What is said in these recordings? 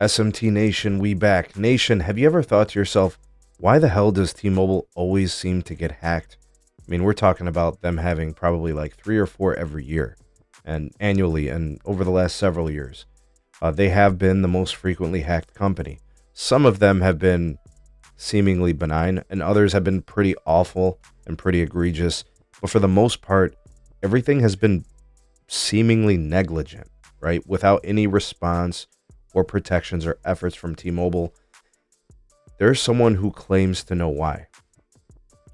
SMT Nation, we back. Nation, have you ever thought to yourself, why the hell does T-Mobile always seem to get hacked? I mean, we're talking about them having probably like 3 or 4 every year and annually and over the last several years. They have been the most frequently hacked company. Some of them have been seemingly benign and others have been pretty awful and pretty egregious. But for the most part, everything has been seemingly negligent, right? Without any response or protections or efforts from T-Mobile. There's someone who claims to know why.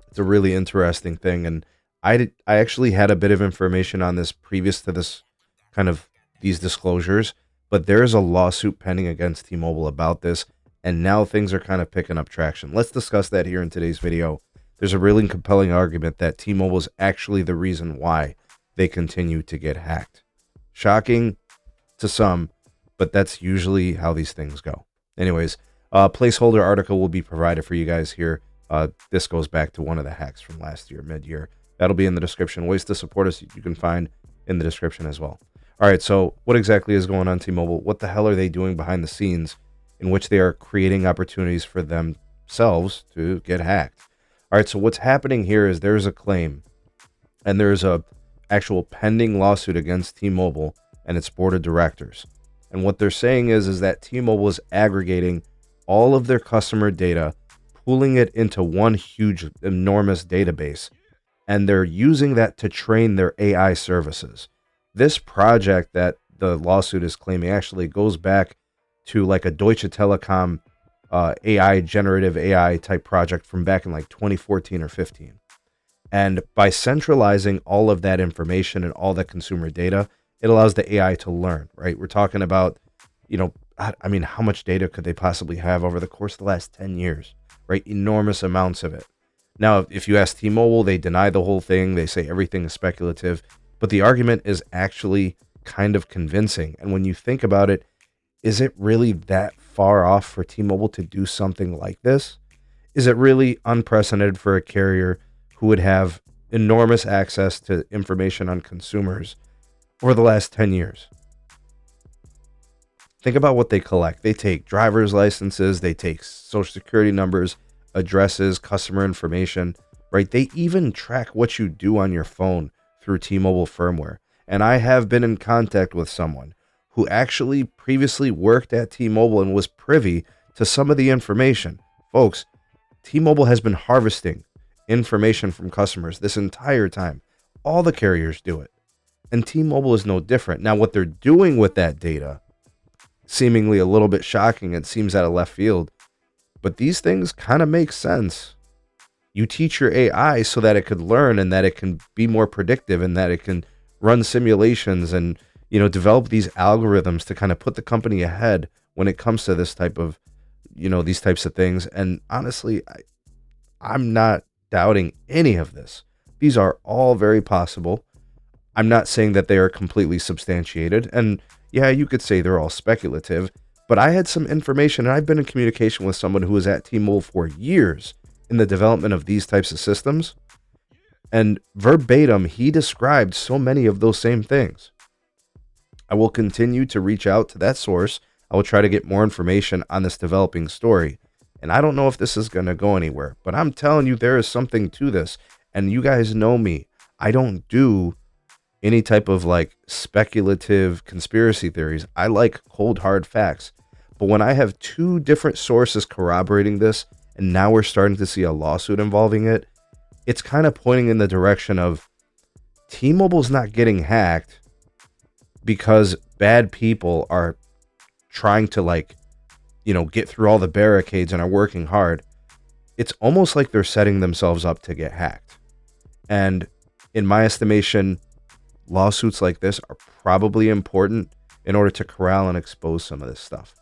It's a really interesting thing, and I actually had a bit of information on this previous to this kind of these disclosures, but there's a lawsuit pending against T-Mobile about this, and now things are kind of picking up traction. Let's discuss that here in today's video. There's a really compelling argument that T-Mobile is actually the reason why they continue to get hacked. Shocking to some, but that's usually how these things go. Anyways, a placeholder article will be provided for you guys here. This goes back to one of the hacks from last year, mid-year. That'll be in the description. Ways to support us, you can find in the description as well. All right, so what exactly is going on T-Mobile? What the hell are they doing behind the scenes in which they are creating opportunities for themselves to get hacked? All right, so what's happening here is there's a claim, and there's a actual pending lawsuit against T-Mobile and its board of directors. And what they're saying is that T-Mobile is aggregating all of their customer data, pooling it into one huge, enormous database, and they're using that to train their AI services. This project that the lawsuit is claiming actually goes back to like a Deutsche Telekom AI, generative AI type project from back in like 2014 or 15. And by centralizing all of that information and all that consumer data, it allows the AI to learn, right? We're talking about, I mean, how much data could they possibly have over the course of the last 10 years, right? Enormous amounts of it. Now, if you ask T-Mobile, they deny the whole thing. They say everything is speculative, but the argument is actually kind of convincing. And when you think about it, is it really that far off for T-Mobile to do something like this? Is it really unprecedented for a carrier who would have enormous access to information on consumers over the last 10 years? Think about what they collect. They take driver's licenses, they take social security numbers, addresses, customer information, right? They even track what you do on your phone through T-Mobile firmware. And I have been in contact with someone who actually previously worked at T-Mobile and was privy to some of the information. Folks, T-Mobile has been harvesting information from customers this entire time. All the carriers do it. And T-Mobile is no different. Now, what they're doing with that data, seemingly a little bit shocking, it seems out of left field, but these things kind of make sense. You teach your AI so that it could learn and that it can be more predictive and that it can run simulations and, develop these algorithms to kind of put the company ahead when it comes to this type of, these types of things. And honestly, I'm not doubting any of this. These are all very possible. I'm not saying that they are completely substantiated. And yeah, you could say they're all speculative, but I had some information and I've been in communication with someone who was at T-Mobile for years in the development of these types of systems. And verbatim, he described so many of those same things. I will continue to reach out to that source. I will try to get more information on this developing story. And I don't know if this is going to go anywhere, but I'm telling you, there is something to this. And you guys know me. I don't do any type of like speculative conspiracy theories. I like cold, hard facts. But when I have 2 different sources corroborating this, and now we're starting to see a lawsuit involving it, it's kind of pointing in the direction of T-Mobile's not getting hacked because bad people are trying to get through all the barricades and are working hard. It's almost like they're setting themselves up to get hacked. And in my estimation, lawsuits like this are probably important in order to corral and expose some of this stuff.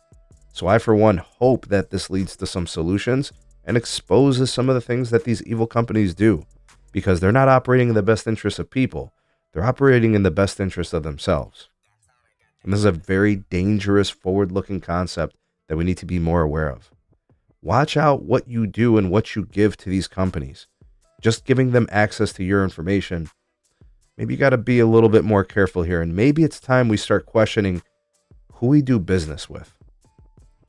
So I, for one, hope that this leads to some solutions and exposes some of the things that these evil companies do, because they're not operating in the best interest of people. They're operating in the best interest of themselves. And this is a very dangerous, forward-looking concept that we need to be more aware of. Watch out what you do and what you give to these companies. Just giving them access to your information, maybe you got to be a little bit more careful here. And maybe it's time we start questioning who we do business with.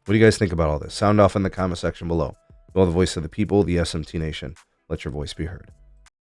What do you guys think about all this? Sound off in the comment section below. Well, the voice of the people, the SMT Nation. Let your voice be heard.